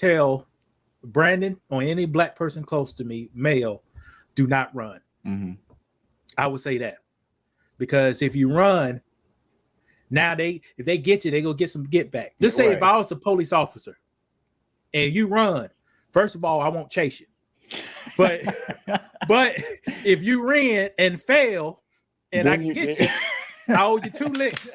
tell Brandon or any black person close to me, male, do not run. Mm-hmm. I would say that because if you run, now if they get you, they go get some get back. Just say if I was a police officer and you run, first of all, I won't chase you. But if you ran and fail and then I can get you, I owe you 2 licks.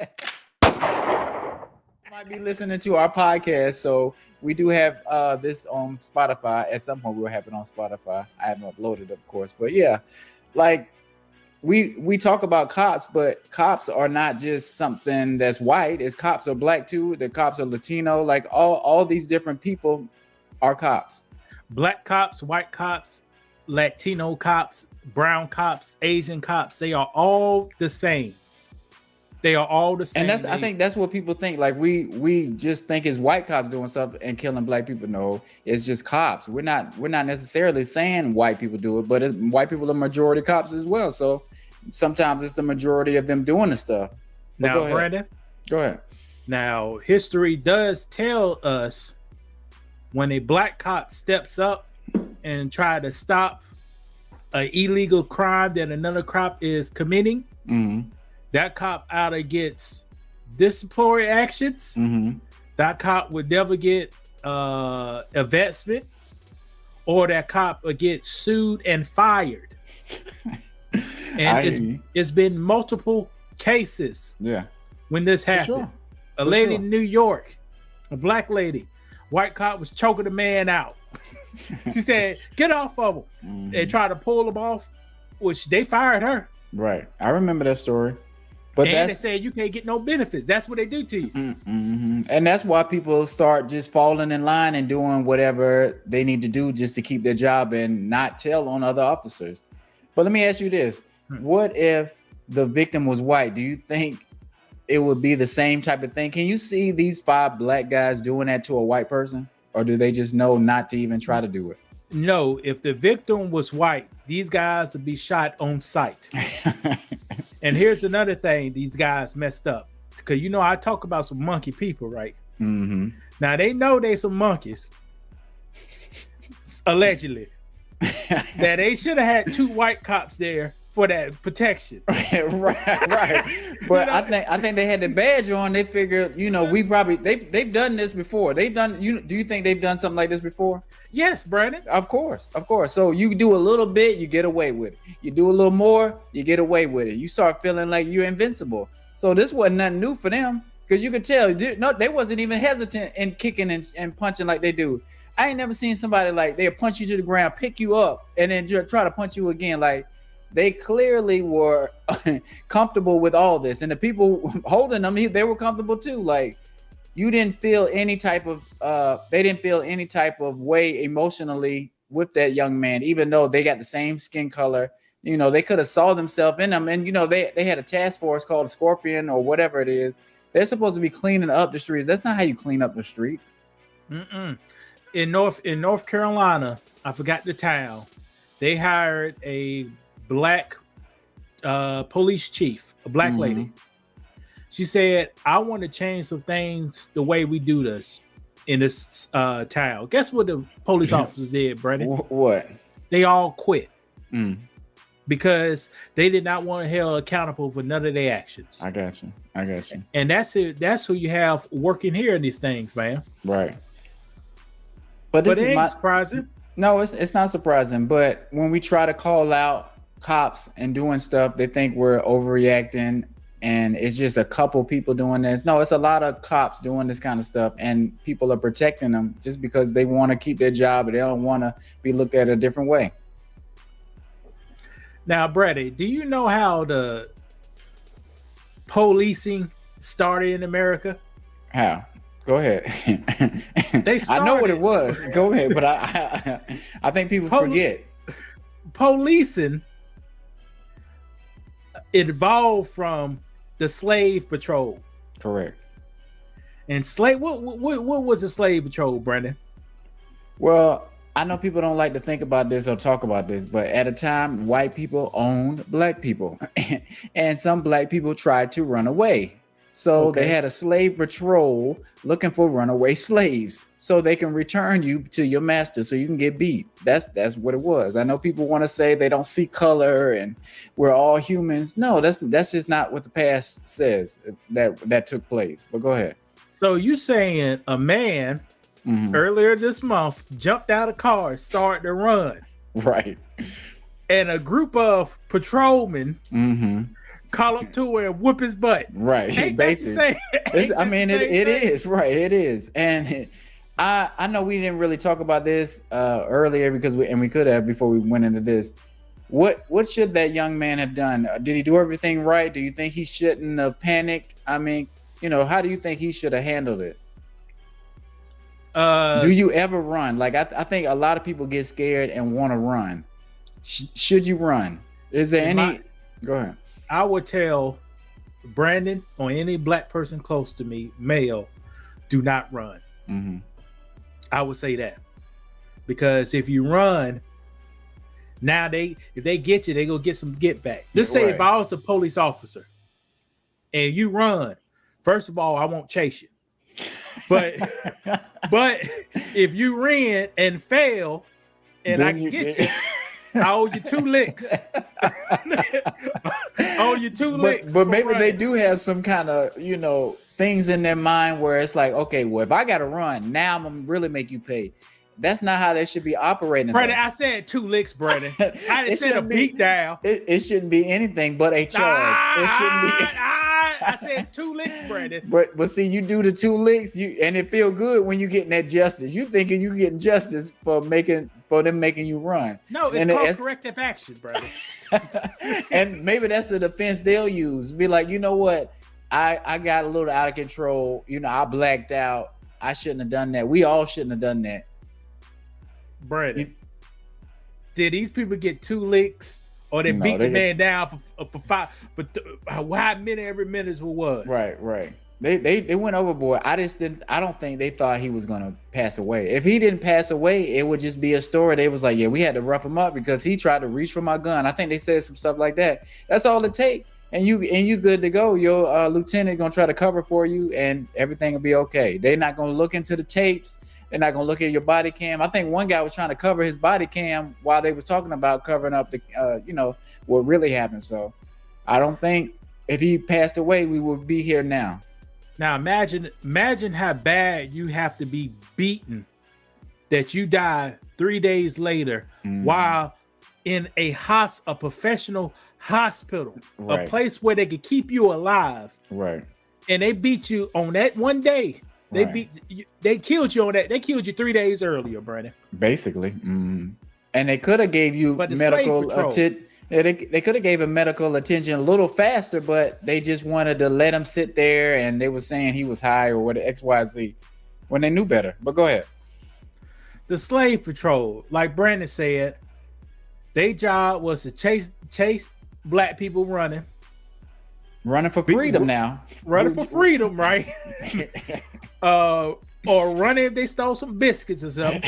Might be listening to our podcast, so we do have this on Spotify. At some point we'll have it on Spotify. I haven't uploaded, of course, but yeah, like we talk about cops, but cops are not just something that's white. It's cops are black too. The cops are Latino. Like all these different people are cops. Black cops, white cops, Latino cops, brown cops, Asian cops, they are all the same. They are all the same. And I think that's what people think. Like we just think it's white cops doing stuff and killing black people. No, it's just cops. We're not necessarily saying white people do it, but white people are majority cops as well. So sometimes it's the majority of them doing the stuff. But now, Brandon, go ahead. Now, history does tell us when a black cop steps up and try to stop an illegal crime that another cop is committing, that cop either gets disciplinary actions, that cop would never get advancement, or that cop would get sued and fired. And it's been multiple cases when this happened. Sure. A lady in New York, a black lady, white cop was choking a man out. She said, "Get off of him." They tried to pull him off, which they fired her. Right. I remember that story. But they said you can't get no benefits. That's what they do to you. And that's why people start just falling in line and doing whatever they need to do just to keep their job and not tell on other officers. But let me ask you this. What if the victim was white? Do you think it would be the same type of thing? Can you see these 5 black guys doing that to a white person? Or do they just know not to even try to do it? No, if the victim was white, these guys would be shot on sight. And here's another thing these guys messed up. Because I talk about some monkey people, right? Now they know they some monkeys. Allegedly. That they should have had 2 white cops there for that protection. right. But I think they had the badge on. They figured, we probably they've done this before. Do you think they've done something like this before? Yes, Brandon. Of course. So you do a little bit, you get away with it. You do a little more, you get away with it. You start feeling like you're invincible. So this wasn't nothing new for them, because you could tell they wasn't even hesitant in kicking and punching like they do. I ain't never seen somebody like they'll punch you to the ground, pick you up, and then try to punch you again. Like, they clearly were comfortable with all this, and the people holding them, they were comfortable too. Like, you didn't feel any type of they didn't feel any type of way emotionally with that young man, even though they got the same skin color. They could have saw themselves in them, and they had a task force called Scorpion or whatever it is. They're supposed to be cleaning up the streets. That's not how you clean up the streets. In North Carolina, I forgot the town, they hired a black police chief, a black lady. She said, "I want to change some things the way we do this in this town." Guess what the police officers did, Brandon? What? They all quit because they did not want to be held accountable for none of their actions. I got you. And that's it. That's who you have working here in these things, man. Right. But it ain't surprising. No, it's not surprising. But when we try to call out cops and doing stuff, they think we're overreacting, and it's just a couple people doing this. No, it's a lot of cops doing this kind of stuff, and people are protecting them just because they want to keep their job and they don't want to be looked at a different way. Now, Brady, do you know how the policing started in America? How? Go ahead. I know what it was. Go ahead, but I think people forget. Policing evolved from the slave patrol. Correct. And what was a slave patrol, Brandon? Well, I know people don't like to think about this or talk about this, but at a time, white people owned black people, and some black people tried to run away. So Okay. they had a slave patrol looking for runaway slaves so they can return you to your master so you can get beat. That's what it was. I know people want to say they don't see color and we're all humans. No, that's just not what the past says that took place. But go ahead. So you saying a man Mhm. earlier this month jumped out of car, started to run, Right. and a group of patrolmen Mm-hmm. call up to him and whoop his butt. Right. Ain't that the Basically. same? I mean, it is right. It is, and I know we didn't really talk about this earlier because we could have before we went into this. What should that young man have done? Did he do everything right? Do you think he shouldn't have panicked? I mean, how do you think he should have handled it? Do you ever run? Like I think a lot of people get scared and want to run. Should you run? Is there any? Go ahead. I would tell Brandon or any black person close to me, male, do not run. Mm-hmm. I would say that because if you run, now if they get you, they go get some get back. Just say if I was a police officer and you run, first of all, I won't chase you. But if you ran and fail and Then I can get you, I owe you 2 licks. I owe you 2 licks. But maybe they do have some kind of, things in their mind where it's like, okay, well, if I got to run, now I'm going to really make you pay. That's not how they should be operating. Brandon, I said 2 licks, Brandon. I didn't say a beat down. It shouldn't be anything but a charge. It shouldn't be. I said 2 licks, Brandon. But see, you do the 2 licks, and it feel good when you getting that justice. You thinking you getting justice for them making you run. No, it's called corrective action, brother. And maybe that's the defense they'll use. Be like, you know what? I got a little out of control. I blacked out. I shouldn't have done that. We all shouldn't have done that. Brandon, did these people get 2 licks? Or they beat the man down for 5 how many every minute was? Right. They went overboard. I don't think they thought he was gonna pass away. If he didn't pass away, it would just be a story. They was like, yeah, we had to rough him up because he tried to reach for my gun. I think they said some stuff like that. That's all it takes. And you good to go. Your lieutenant gonna try to cover for you and everything will be okay. They're not gonna look into the tapes. They're not gonna look at your body cam. I think one guy was trying to cover his body cam while they was talking about covering up the, what really happened. So, I don't think if he passed away, we would be here now. Now imagine how bad you have to be beaten that you die 3 days later while in a professional hospital, a place where they could keep you alive. Right. And they beat you on that one day. They killed you on that. They killed you 3 days earlier, Brandon. Basically. And they could have gave you medical attention. They could have gave him medical attention a little faster, but they just wanted to let him sit there, and they were saying he was high or what XYZ when they knew better. But go ahead. The slave patrol, like Brandon said, their job was to chase black people running for freedom now. Running for freedom, right? Or running if they stole some biscuits or something.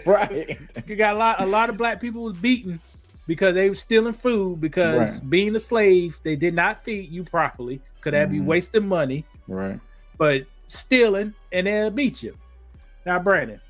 Right. You got a lot of black people was beaten because they were stealing food because being a slave, they did not feed you properly. Could have you wasting money. Right. But stealing and they'll beat you. Now, Brandon,